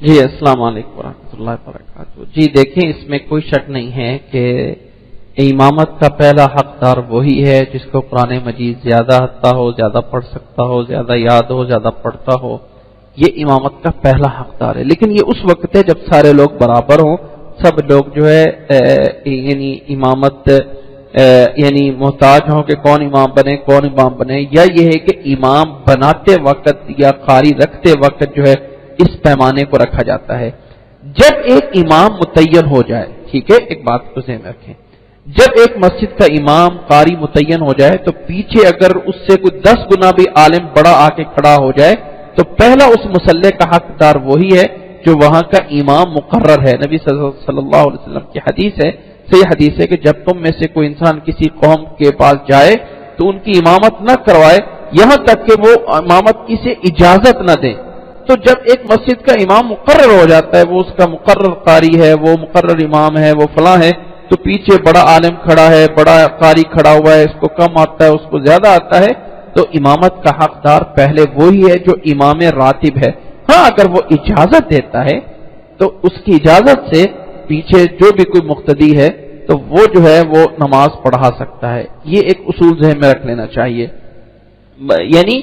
جی السلام علیکم ورحمۃ اللہ وبرکاتہ۔ جی دیکھیں، اس میں کوئی شک نہیں ہے کہ امامت کا پہلا حقدار وہی ہے جس کو قرآن مجید زیادہ آتا ہو، زیادہ پڑھ سکتا ہو، زیادہ یاد ہو، زیادہ پڑھتا ہو، یہ امامت کا پہلا حقدار ہے۔ لیکن یہ اس وقت ہے جب سارے لوگ برابر ہوں، سب لوگ جو ہے یعنی امامت یعنی محتاج ہوں کہ کون امام بنے، یا یہ ہے کہ امام بناتے وقت یا قاری رکھتے وقت جو ہے اس پیمانے کو رکھا جاتا ہے۔ جب ایک امام متعین ہو جائے، ٹھیک ہے، ایک بات کو ذہن میں رکھیں، جب ایک مسجد کا امام قاری متعین ہو جائے تو پیچھے اگر اس سے کوئی 10 گنا بھی عالم بڑا آ کے کھڑا ہو جائے تو پہلا اس مصلی کا حقدار وہی ہے جو وہاں کا امام مقرر ہے۔ نبی صلی اللہ علیہ وسلم کی حدیث ہے، صحیح حدیث ہے کہ جب تم میں سے کوئی انسان کسی قوم کے پاس جائے تو ان کی امامت نہ کروائے یہاں تک کہ وہ امامت کی سے اجازت نہ دیں۔ تو جب ایک مسجد کا امام مقرر ہو جاتا ہے، وہ اس کا مقرر قاری ہے، وہ مقرر امام ہے، وہ فلاں ہے، تو پیچھے بڑا عالم کھڑا ہے، بڑا قاری کھڑا ہوا ہے، اس کو کم آتا ہے، اس کو زیادہ آتا ہے، تو امامت کا حقدار پہلے وہی ہے جو امام راتب ہے۔ ہاں اگر وہ اجازت دیتا ہے تو اس کی اجازت سے پیچھے جو بھی کوئی مقتدی ہے تو وہ جو ہے وہ نماز پڑھا سکتا ہے۔ یہ ایک اصول ذہن میں رکھ لینا چاہیے۔ یعنی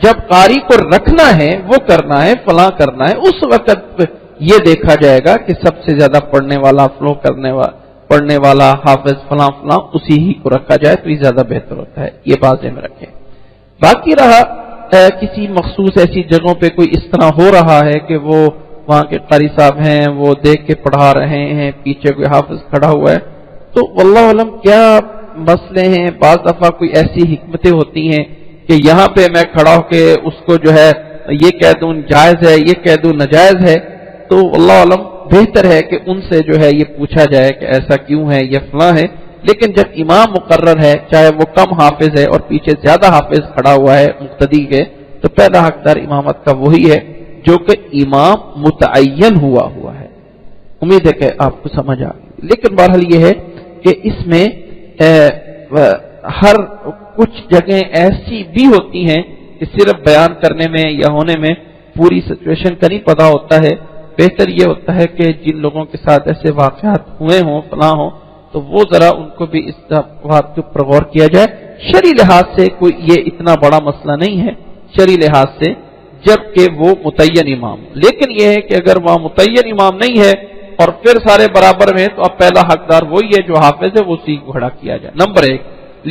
جب قاری کو رکھنا ہے، وہ کرنا ہے، فلاں کرنا ہے، اس وقت یہ دیکھا جائے گا کہ سب سے زیادہ پڑھنے والا، فلو کرنے والا، پڑھنے والا، حافظ فلاں فلاں، اسی ہی کو رکھا جائے تو یہ زیادہ بہتر ہوتا ہے۔ یہ بات ذہن میں رکھیں۔ باقی رہا کسی مخصوص ایسی جگہوں پہ کوئی اس طرح ہو رہا ہے کہ وہ وہاں کے قاری صاحب ہیں، وہ دیکھ کے پڑھا رہے ہیں، پیچھے کوئی حافظ کھڑا ہوا ہے، تو واللہ علم کیا مسئلے ہیں۔ بعض دفعہ کوئی ایسی حکمتیں ہوتی ہیں کہ یہاں پہ میں کھڑا ہو کے اس کو جو ہے یہ کہہ دوں جائز ہے، یہ کہہ دوں ناجائز ہے، تو اللہ علم بہتر ہے کہ ان سے جو ہے یہ پوچھا جائے کہ ایسا کیوں ہے، یہ فلاں ہے۔ لیکن جب امام مقرر ہے، چاہے وہ کم حافظ ہے اور پیچھے زیادہ حافظ کھڑا ہوا ہے مقتدی کے، تو پہلا حقدار امامت کا وہی ہے جو کہ امام متعین ہوا ہے۔ امید ہے کہ آپ کو سمجھ آ گئی۔ لیکن بہرحال یہ ہے کہ اس میں ہر کچھ جگہیں ایسی بھی ہوتی ہیں کہ صرف بیان کرنے میں یا ہونے میں پوری سچویشن کا نہیں پتہ ہوتا ہے۔ بہتر یہ ہوتا ہے کہ جن لوگوں کے ساتھ ایسے واقعات ہوئے ہوں، فلاں ہوں، تو وہ ذرا ان کو بھی اس بات کے اوپر غور کیا جائے۔ شرعی لحاظ سے کوئی یہ اتنا بڑا مسئلہ نہیں ہے شرعی لحاظ سے، جبکہ وہ متعین امام ہو۔ لیکن یہ ہے کہ اگر وہاں متعین امام نہیں ہے اور پھر سارے برابر میں، تو اب پہلا حقدار وہی ہے جو حافظ ہے، وہ اسی کو کھڑا کیا جائے، نمبر 1۔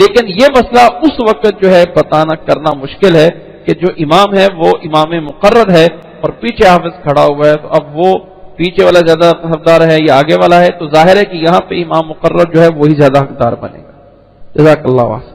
لیکن یہ مسئلہ اس وقت جو ہے بتانا کرنا مشکل ہے کہ جو امام ہے وہ امام مقرر ہے اور پیچھے حافظ کھڑا ہوا ہے، تو اب وہ پیچھے والا زیادہ حقدار ہے یا آگے والا ہے، تو ظاہر ہے کہ یہاں پہ امام مقرر جو ہے وہی زیادہ حقدار بنے گا۔ جزاک اللہ خیر۔